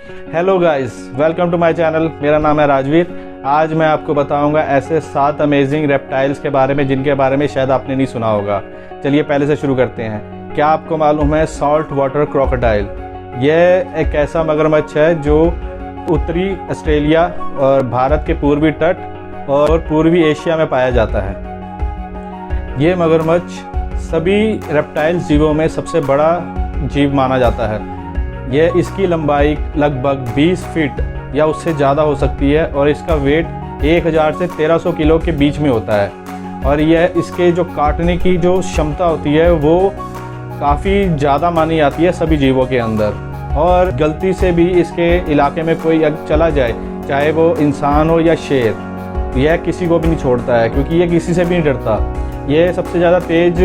Hello guys, welcome to my channel. मेरा नाम है राजवीर। आज मैं आपको बताऊंगा ऐसे 7 अमेजिंग रेप्टाइल्स के बारे में जिनके बारे में शायद आपने नहीं सुना होगा। चलिए पहले से शुरू करते हैं। क्या आपको मालूम है सॉल्ट वाटर क्रोकोडाइल? यह एक ऐसा मगरमच्छ है जो उत्तरी ऑस्ट्रेलिया और भारत के पूर्वी तट और पूर्वी एशिया में पाया जाता है। ये मगरमच्छ सभी रेप्टाइल जीवों में सबसे बड़ा जीव माना जाता है। यह इसकी लंबाई लगभग 20 फीट या उससे ज़्यादा हो सकती है और इसका वेट 1000 से 1300 किलो के बीच में होता है। और यह इसके जो काटने की जो क्षमता होती है वो काफ़ी ज़्यादा मानी जाती है सभी जीवों के अंदर। और गलती से भी इसके इलाके में कोई चला जाए, चाहे वो इंसान हो या शेर, यह किसी को भी नहीं छोड़ता है क्योंकि यह किसी से भी नहीं डरता। यह सबसे ज़्यादा तेज़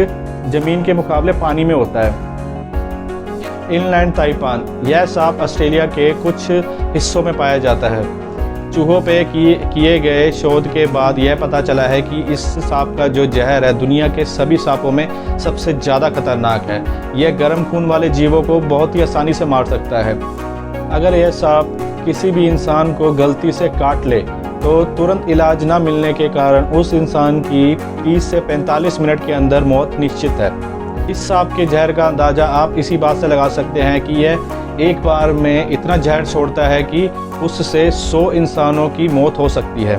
ज़मीन के मुकाबले पानी में होता है। इनलैंड ताइपान, यह सांप ऑस्ट्रेलिया के कुछ हिस्सों में पाया जाता है। चूहों पे किए गए शोध के बाद यह पता चला है कि इस सांप का जो जहर है दुनिया के सभी सांपों में सबसे ज़्यादा खतरनाक है। यह गर्म खून वाले जीवों को बहुत ही आसानी से मार सकता है। अगर यह सांप किसी भी इंसान को गलती से काट ले तो तुरंत इलाज ना मिलने के कारण उस इंसान की 30 से 45 मिनट के अंदर मौत निश्चित है। इस सांप के जहर का अंदाज़ा आप इसी बात से लगा सकते हैं कि यह एक बार में इतना जहर छोड़ता है कि उससे 100 इंसानों की मौत हो सकती है।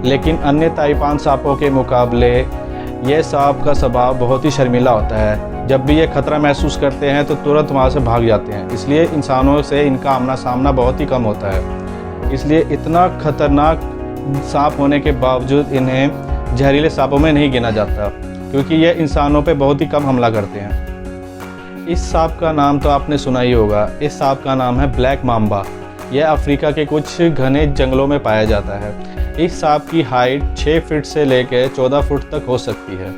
लेकिन अन्य ताइपान सांपों के मुकाबले यह सांप का स्वभाव बहुत ही शर्मीला होता है। जब भी ये खतरा महसूस करते हैं तो तुरंत वहाँ से भाग जाते हैं। इसलिए इंसानों से इनका आमना सामना बहुत ही कम होता है। इसलिए इतना खतरनाक सांप होने के बावजूद इन्हें जहरीले सांपों में नहीं गिना जाता क्योंकि ये इंसानों पे बहुत ही कम हमला करते हैं। इस सांप का नाम तो आपने सुना ही होगा। इस सांप का नाम है ब्लैक माम्बा। यह अफ्रीका के कुछ घने जंगलों में पाया जाता है। इस सांप की हाइट 6 फीट से लेकर 14 फुट तक हो सकती है।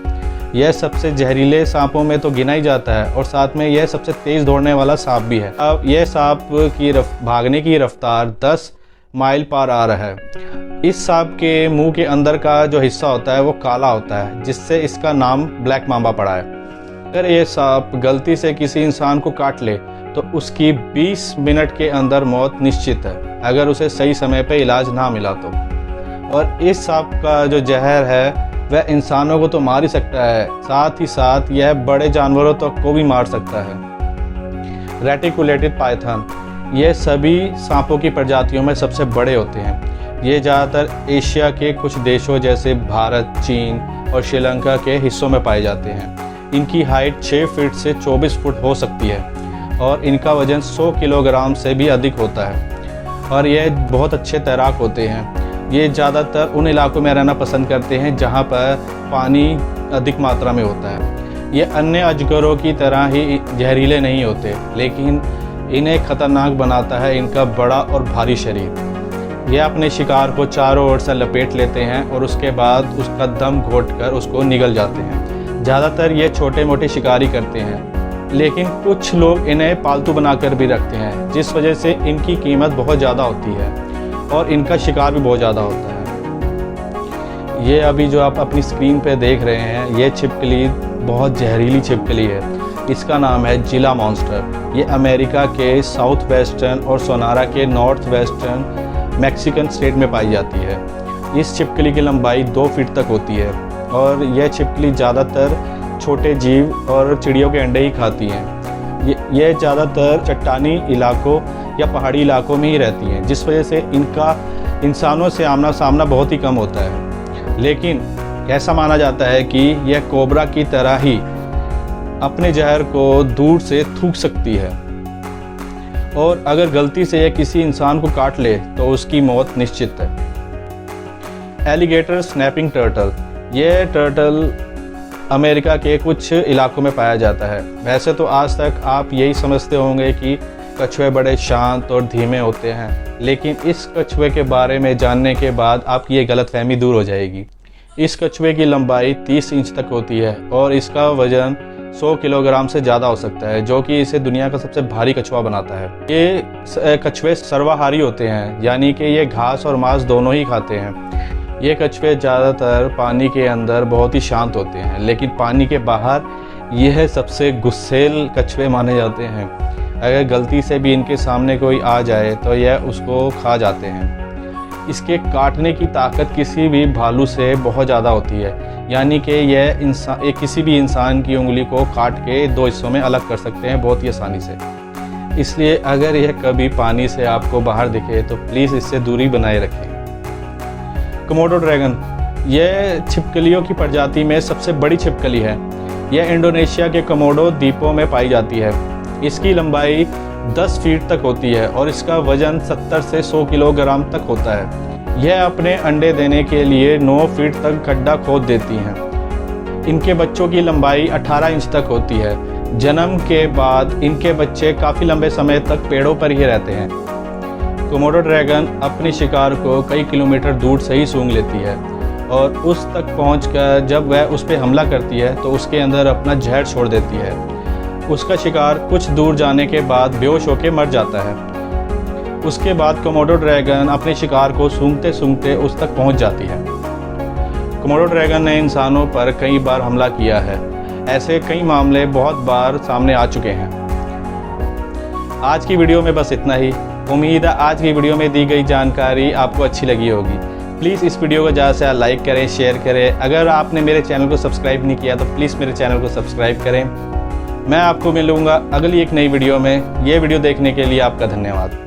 यह सबसे जहरीले सांपों में तो गिना ही जाता है और साथ में यह सबसे तेज़ दौड़ने वाला सांप भी है। अब यह सांप की भागने की रफ्तार 10 माइल पर आ रहा है। इस सांप के मुंह के अंदर का जो हिस्सा होता है वो काला होता है, जिससे इसका नाम ब्लैक माम्बा पड़ा है। अगर ये सांप गलती से किसी इंसान को काट ले तो उसकी 20 मिनट के अंदर मौत निश्चित है, अगर उसे सही समय पे इलाज ना मिला तो। और इस सांप का जो जहर है वह इंसानों को तो मार ही सकता है, साथ ही साथ यह बड़े जानवरों तक को भी मार सकता है। रेटिकुलेटेड पाइथन, यह सभी सांपों की प्रजातियों में सबसे बड़े होते हैं। ये ज़्यादातर एशिया के कुछ देशों जैसे भारत, चीन और श्रीलंका के हिस्सों में पाए जाते हैं। इनकी हाइट 6 फीट से 24 फुट हो सकती है और इनका वज़न 100 किलोग्राम से भी अधिक होता है। और ये बहुत अच्छे तैराक होते हैं। ये ज़्यादातर उन इलाकों में रहना पसंद करते हैं जहाँ पर पानी अधिक मात्रा में होता है। ये अन्य अजगरों की तरह ही जहरीले नहीं होते, लेकिन इन्हें खतरनाक बनाता है इनका बड़ा और भारी शरीर। ये अपने शिकार को चारों ओर से लपेट लेते हैं और उसके बाद उसका दम घोंटकर उसको निगल जाते हैं। ज़्यादातर ये छोटे मोटे शिकारी करते हैं, लेकिन कुछ लोग इन्हें पालतू बनाकर भी रखते हैं, जिस वजह से इनकी कीमत बहुत ज़्यादा होती है और इनका शिकार भी बहुत ज़्यादा होता है। ये अभी जो आप अपनी स्क्रीन पे देख रहे हैं, ये छिपकली बहुत जहरीली छिपकली है। इसका नाम है जिला मॉन्स्टर। ये अमेरिका के साउथ वेस्टर्न और सोनारा के नॉर्थ वेस्टर्न मैक्सिकन स्टेट में पाई जाती है। इस छिपकली की लंबाई 2 फीट तक होती है और यह छिपकली ज़्यादातर छोटे जीव और चिड़ियों के अंडे ही खाती हैं। ये ज़्यादातर चट्टानी इलाकों या पहाड़ी इलाकों में ही रहती हैं, जिस वजह से इनका इंसानों से आमना सामना बहुत ही कम होता है। लेकिन ऐसा माना जाता है कि यह कोबरा की तरह ही अपने जहर को दूर से थूक सकती है और अगर गलती से यह किसी इंसान को काट ले तो उसकी मौत निश्चित है। एलिगेटर स्नैपिंग टर्टल, यह टर्टल अमेरिका के कुछ इलाकों में पाया जाता है। वैसे तो आज तक आप यही समझते होंगे कि कछुए बड़े शांत और धीमे होते हैं, लेकिन इस कछुए के बारे में जानने के बाद आपकी ये गलतफहमी दूर हो जाएगी। इस कछुए की लंबाई 30 इंच तक होती है और इसका वजन 100 किलोग्राम से ज़्यादा हो सकता है, जो कि इसे दुनिया का सबसे भारी कछुआ बनाता है। ये कछुए सर्वाहारी होते हैं, यानी कि ये घास और मांस दोनों ही खाते हैं। ये कछुए ज़्यादातर पानी के अंदर बहुत ही शांत होते हैं, लेकिन पानी के बाहर यह सबसे गुस्सैल कछुए माने जाते हैं। अगर गलती से भी इनके सामने कोई आ जाए तो यह उसको खा जाते हैं। इसके काटने की ताकत किसी भी भालू से बहुत ज़्यादा होती है, यानी कि यह किसी भी इंसान की उंगली को काट के 2 हिस्सों में अलग कर सकते हैं बहुत ही आसानी से। इसलिए अगर यह कभी पानी से आपको बाहर दिखे तो प्लीज़ इससे दूरी बनाए रखें। कोमोडो ड्रैगन यह छिपकलियों की प्रजाति में सबसे बड़ी छिपकली है। यह इंडोनेशिया के कोमोडो द्वीपों में पाई जाती है। इसकी लंबाई 10 फीट तक होती है और इसका वज़न 70 से 100 किलोग्राम तक होता है। यह अपने अंडे देने के लिए 9 फीट तक गड्ढा खोद देती हैं। इनके बच्चों की लंबाई 18 इंच तक होती है। जन्म के बाद इनके बच्चे काफ़ी लंबे समय तक पेड़ों पर ही रहते हैं। कोमोडो ड्रैगन अपने शिकार को कई किलोमीटर दूर से ही सूंघ लेती है और उस तक पहुंचकर जब वह उस पर हमला करती है तो उसके अंदर अपना जहर छोड़ देती है। उसका शिकार कुछ दूर जाने के बाद बेहोश होकर मर जाता है। उसके बाद कोमोडो ड्रैगन अपने शिकार को सूंघते सूंघते उस तक पहुंच जाती है। कोमोडो ड्रैगन ने इंसानों पर कई बार हमला किया है। ऐसे कई मामले बहुत बार सामने आ चुके हैं। आज की वीडियो में बस इतना ही। उम्मीद है आज की वीडियो में दी गई जानकारी आपको अच्छी लगी होगी। प्लीज़ इस वीडियो को ज़्यादा से ज़्यादा लाइक करें, शेयर करें। अगर आपने मेरे चैनल को सब्सक्राइब नहीं किया तो प्लीज़ मेरे चैनल को सब्सक्राइब करें। मैं आपको मिलूँगा अगली एक नई वीडियो में। ये वीडियो देखने के लिए आपका धन्यवाद।